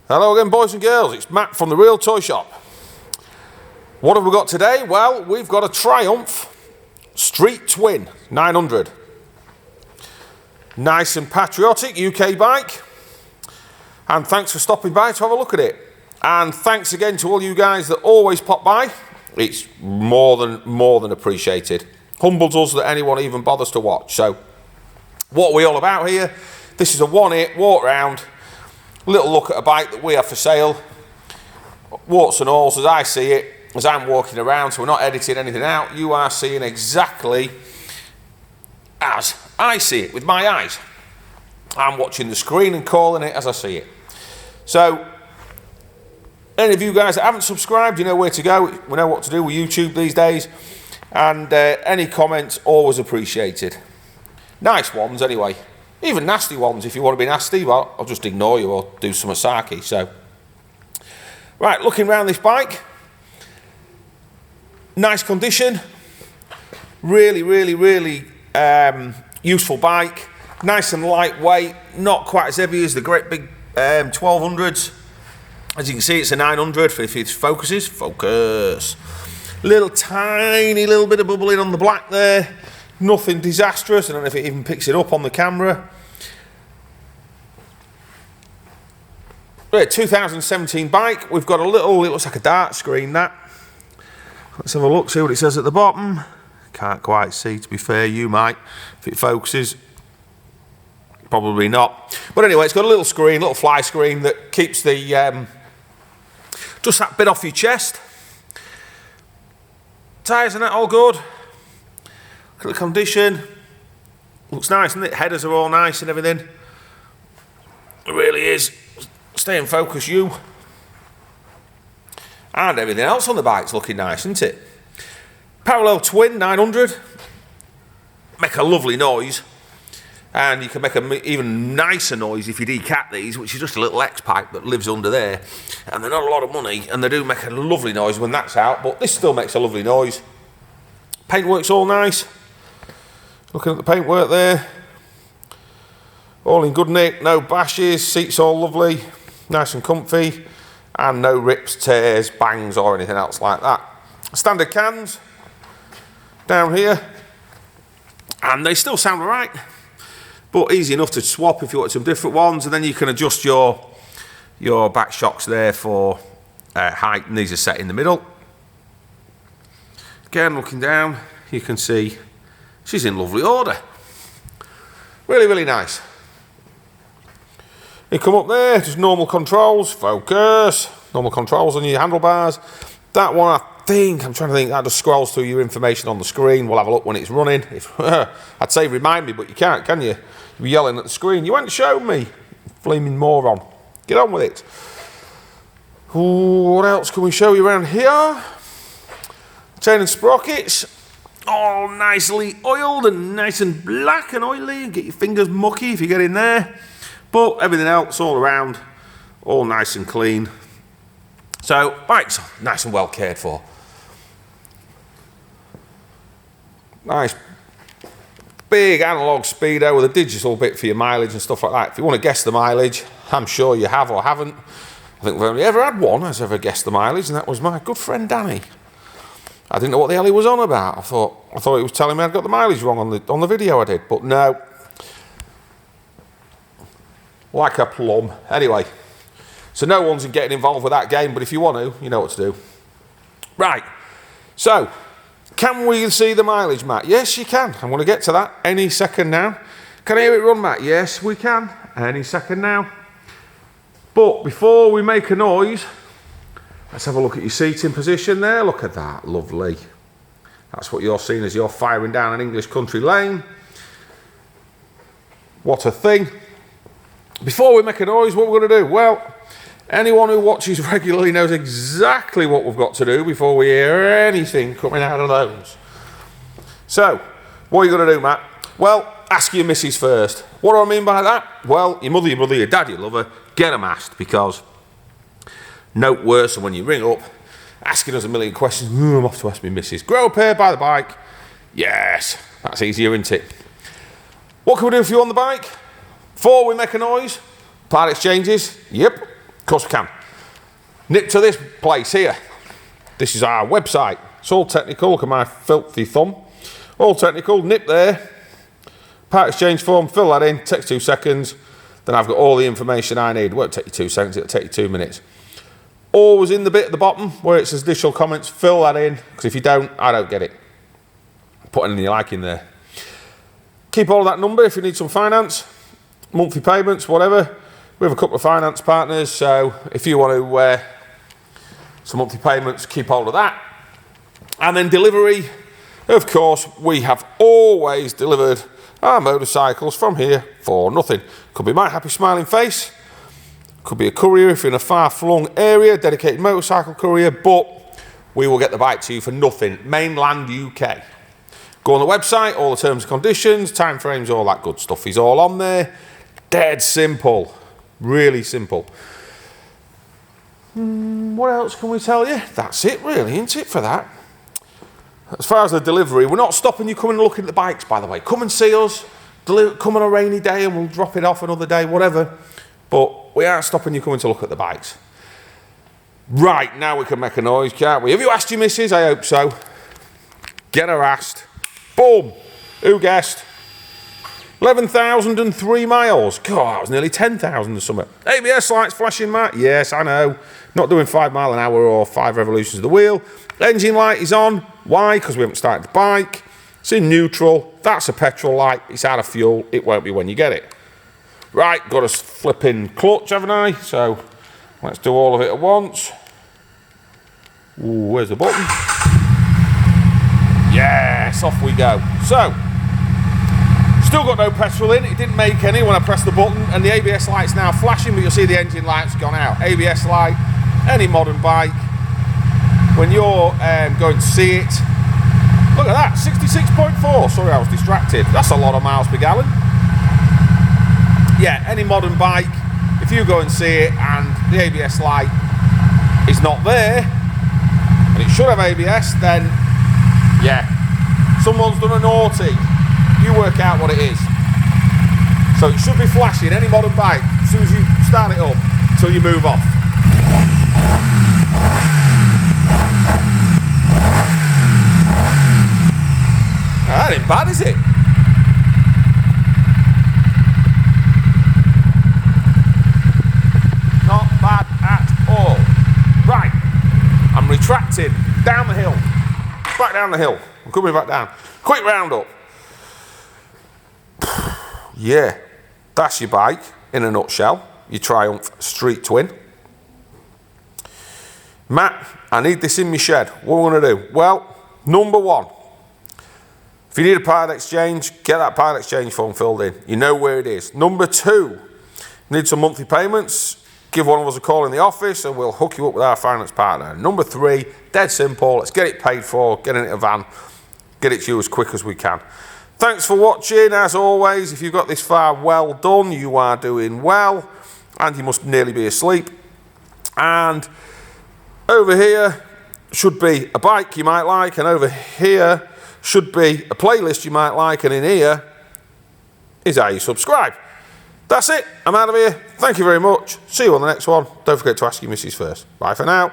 Hello again, boys and girls, it's Matt from the Real Toy Shop. What have we got today? Well, we've got a Triumph Street Twin 900. Nice and patriotic UK bike. And thanks for stopping by to have a look at it. And thanks again to all you guys that always pop by. It's more than appreciated. Humbles us that anyone even bothers to watch. So, what are we all about here? This is a one-hit walk round. Little look at a bike that we have for sale, warts and alls as I see it, as I'm walking around, so we're not editing anything out. You are seeing exactly as I see it with my eyes. I'm watching the screen and calling it as I see it. So, any of you guys that haven't subscribed, you know where to go. We know what to do with YouTube these days, and any comments always appreciated. Nice ones anyway. Even nasty ones, if you want to be nasty, well, I'll just ignore you or do some Asaki. So, right, looking around this bike, nice condition, really useful bike, nice and lightweight, not quite as heavy as the great big 1200s. As you can see, it's a 900 if it focuses. Focus. Tiny little bit of bubbling on the black there. Nothing disastrous. I don't know if it even picks it up on the camera. Right, 2017 bike. We've got a little, it looks like a dart screen, that. Let's have a look, see what it says at the bottom. Can't quite see, to be fair, you might. If it focuses, probably not. But anyway, it's got a little screen, little fly screen that keeps the, just that bit off your chest. Tyres and that all good. Look at the condition. Looks nice, isn't it? Headers are all nice and everything. It really is. Stay in focus, you. And everything else on the bike's looking nice, isn't it? Parallel twin 900. Make a lovely noise. And you can make an even nicer noise if you decat these, which is just a little X-pipe that lives under there. And they're not a lot of money, and they do make a lovely noise when that's out, but this still makes a lovely noise. Paintwork's all nice. Looking at the paintwork there. All in good nick, no bashes, seats all lovely, nice and comfy, and no rips, tears, bangs or anything else like that. Standard cans down here, and they still sound alright, but easy enough to swap if you want some different ones, and then you can adjust your back shocks there for height, and these are set in the middle. Again, looking down, you can see she's in lovely order. Really nice. You come up there, just normal controls, focus, normal controls on your handlebars. That one, I'm trying to think, that just scrolls through your information on the screen. We'll have a look when it's running. I'd say remind me, but you can't, can you? You'll be yelling at the screen, you ain't shown me, flaming moron. Get on with it. Ooh, what else can we show you around here? Chain and sprockets, all nicely oiled and nice and black and oily. Get your fingers mucky if you get in there. But everything else all around, all nice and clean. So, bike's nice and well cared for. Nice big analog speedo with a digital bit for your mileage and stuff like that. If you want to guess the mileage, I'm sure you have or haven't. I think we've only ever had one that's ever guessed the mileage, and that was my good friend Danny. I didn't know what the hell he was on about. I thought he was telling me I'd got the mileage wrong on the video I did, but no. Like a plum. Anyway, so no one's getting involved with that game, but if you want to, you know what to do. Right, so, can we see the mileage, Matt? Yes, you can. I'm going to get to that any second now. Can I hear it run, Matt? Yes, we can. Any second now. But before we make a noise, let's have a look at your seating position there. Look at that, lovely. That's what you're seeing as you're firing down an English country lane. What a thing. Before we make a noise, what we're going to do? Well, anyone who watches regularly knows exactly what we've got to do before we hear anything coming out of those. So, what are you going to do, Matt? Well, ask your missus first. What do I mean by that? Well, your mother, your brother, your dad, your lover, get them asked, because no worse than when you ring up asking us a million questions. I'm off to ask my missus. Grow a pair, buy the bike. Yes, that's easier, isn't it? What can we do for you on the bike? Before we make a noise, part exchanges, yep. course we can. Nip to this place here. This is our website. It's all technical. Look at my filthy thumb. All technical. Nip there. Part exchange form. Fill that in. Takes 2 seconds. Then I've got all the information I need. It won't take you 2 seconds. It'll take you 2 minutes. Always in the bit at the bottom where it says additional comments. Fill that in. Because if you don't, I don't get it. Put anything you like in there. Keep all of that number if you need some finance. Monthly payments, whatever. We have a couple of finance partners. So if you want to some monthly payments, keep hold of that. And then delivery. Of course, we have always delivered our motorcycles from here for nothing. Could be my happy smiling face. Could be a courier if you're in a far-flung area, dedicated motorcycle courier, but we will get the bike to you for nothing. Mainland UK. Go on the website, all the terms and conditions, timeframes, all that good stuff is all on there. Dead simple. Really simple. What else can we tell you? That's it really, isn't it, for that? As far as the delivery, we're not stopping you coming and looking at the bikes, by the way. Come and see us. Come on a rainy day and we'll drop it off another day, whatever. But we aren't stopping you coming to look at the bikes. Right, now we can make a noise, can't we? Have you asked your missus? I hope so. Get her asked. Boom. Who guessed? 11,003 miles. God, that was nearly 10,000 or something. ABS lights flashing, Matt. Yes, I know. Not doing 5 miles an hour or 5 revolutions of the wheel. Engine light is on. Why? Because we haven't started the bike. It's in neutral. That's a petrol light. It's out of fuel. It won't be when you get it. Right, got a flipping clutch, haven't I? So let's do all of it at once. Ooh, where's the button? Yes, off we go. So, still got no petrol in. It didn't make any when I pressed the button, and the ABS light's now flashing, but you'll see the engine light's gone out. ABS light, any modern bike, when you're going to see it, look at that, 66.4. Sorry, I was distracted. That's a lot of miles per gallon. Yeah, any modern bike, if you go and see it and the ABS light is not there, and it should have ABS, then yeah, someone's done a naughty. You work out what it is. So it should be flashing, any modern bike, as soon as you start it up, until you move off. That ain't bad, is it? Not bad at all. Right, I'm retracting down the hill. Back down the hill. I'm coming back down. Quick roundup. Yeah, that's your bike in a nutshell. Your Triumph Street Twin. Matt, I need this in my shed. What are we going to do? Well, number one, if you need a part exchange, get that part exchange form filled in. You know where it is. Number two, need some monthly payments. Give one of us a call in the office and we'll hook you up with our finance partner. Number three, dead simple. Let's get it paid for, get in a van, get it to you as quick as we can. Thanks for watching. As always, if you've got this far, well done. You are doing well. And you must nearly be asleep. And over here should be a bike you might like. And over here should be a playlist you might like. And in here is how you subscribe. That's it. I'm out of here. Thank you very much. See you on the next one. Don't forget to ask your missus first. Bye for now.